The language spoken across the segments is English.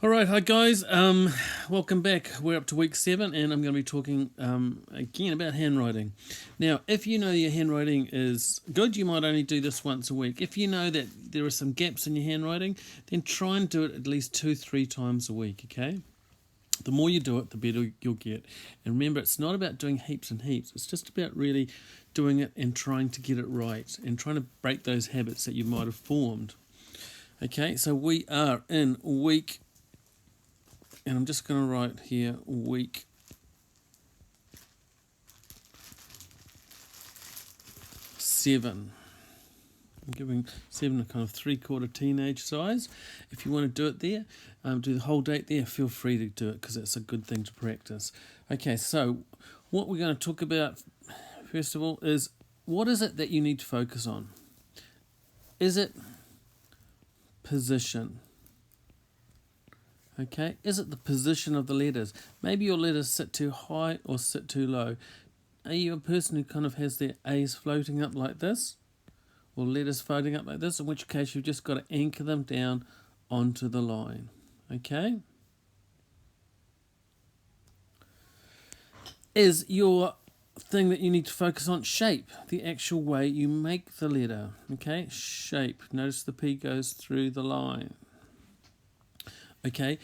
All right, hi guys. Welcome back. We're up to week 7, and I'm going to be talking again about handwriting. Now, if you know your handwriting is good, you might only do this once a week. If you know that there are some gaps in your handwriting, then try and do it at least 2-3 times a week. Okay. The more you do it, the better you'll get. And remember, it's not about doing heaps and heaps. It's just about really doing it and trying to get it right and trying to break those habits that you might have formed. Okay, so we are in week, and I'm just going to write here week 7. I'm giving 7 a kind of 3/4 teenage size. If you want to do it there, do the whole date there, feel free to do it because it's a good thing to practice. Okay, so what we're going to talk about first of all is, what is it that you need to focus on? Is it position? Okay, is it the position of the letters? Maybe your letters sit too high or sit too low. Are you a person who kind of has their A's floating up like this? Or letters floating up like this? In which case you've just got to anchor them down onto the line. Okay? Is your thing that you need to focus on shape? The actual way you make the letter. Okay? Shape. Notice the P goes through the line. Okay,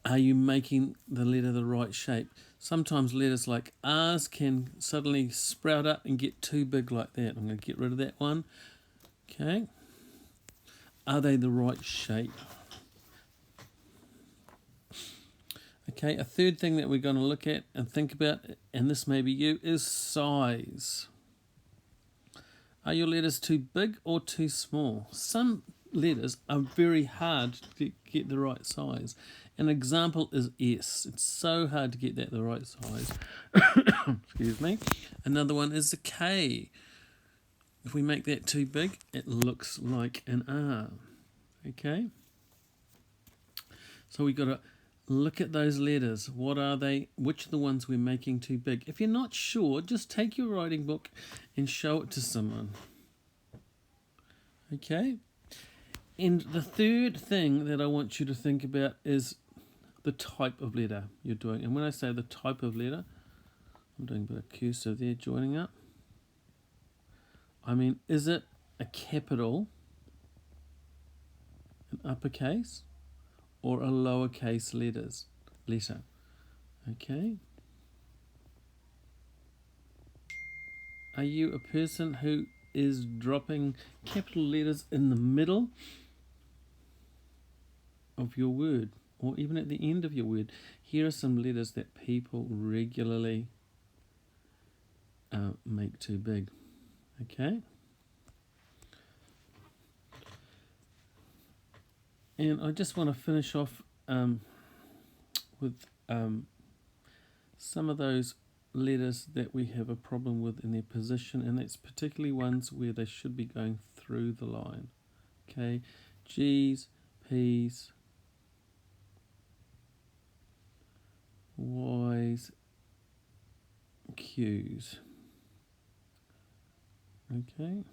are you making the letter the right shape? Sometimes letters like R's can suddenly sprout up and get too big like that. I'm going to get rid of that one. Okay, are they the right shape? Okay, a third thing that we're going to look at and think about, and this may be you, is size. Are your letters too big or too small? Some letters are very hard to get the right size. An example is S. It's so hard to get that the right size. Excuse me. Another one is the K. If we make that too big, it looks like an R. Okay? So we've got to look at those letters. What are they? Which are the ones we're making too big? If you're not sure, just take your writing book and show it to someone. Okay? And the third thing that I want you to think about is the type of letter you're doing. And when I say the type of letter, I'm doing a bit of cursive there, joining up. I mean, is it a capital, an uppercase, or a lowercase letter? Okay. Are you a person who is dropping capital letters in the middle of your word, or even at the end of your word? Here are some letters that people regularly make too big. Okay? And I just want to finish off with some of those letters that we have a problem with in their position, and that's particularly ones where they should be going through the line. Okay? G's, P's, Y's, Q's. Okay?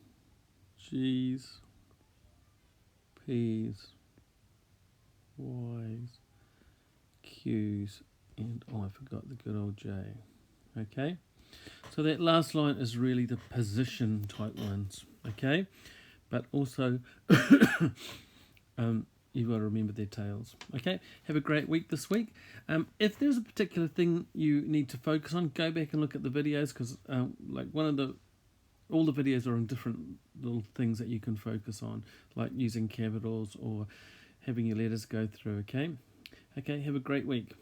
G's, P's, Y's, Q's, and I forgot the good old J. Okay? So that last line is really the position type ones. Okay? But also you've got to remember their tails. Okay, have a great week this week. If there's a particular thing you need to focus on, go back and look at the videos, because all the videos are on different little things that you can focus on, like using capitals or having your letters go through. Okay, have a great week.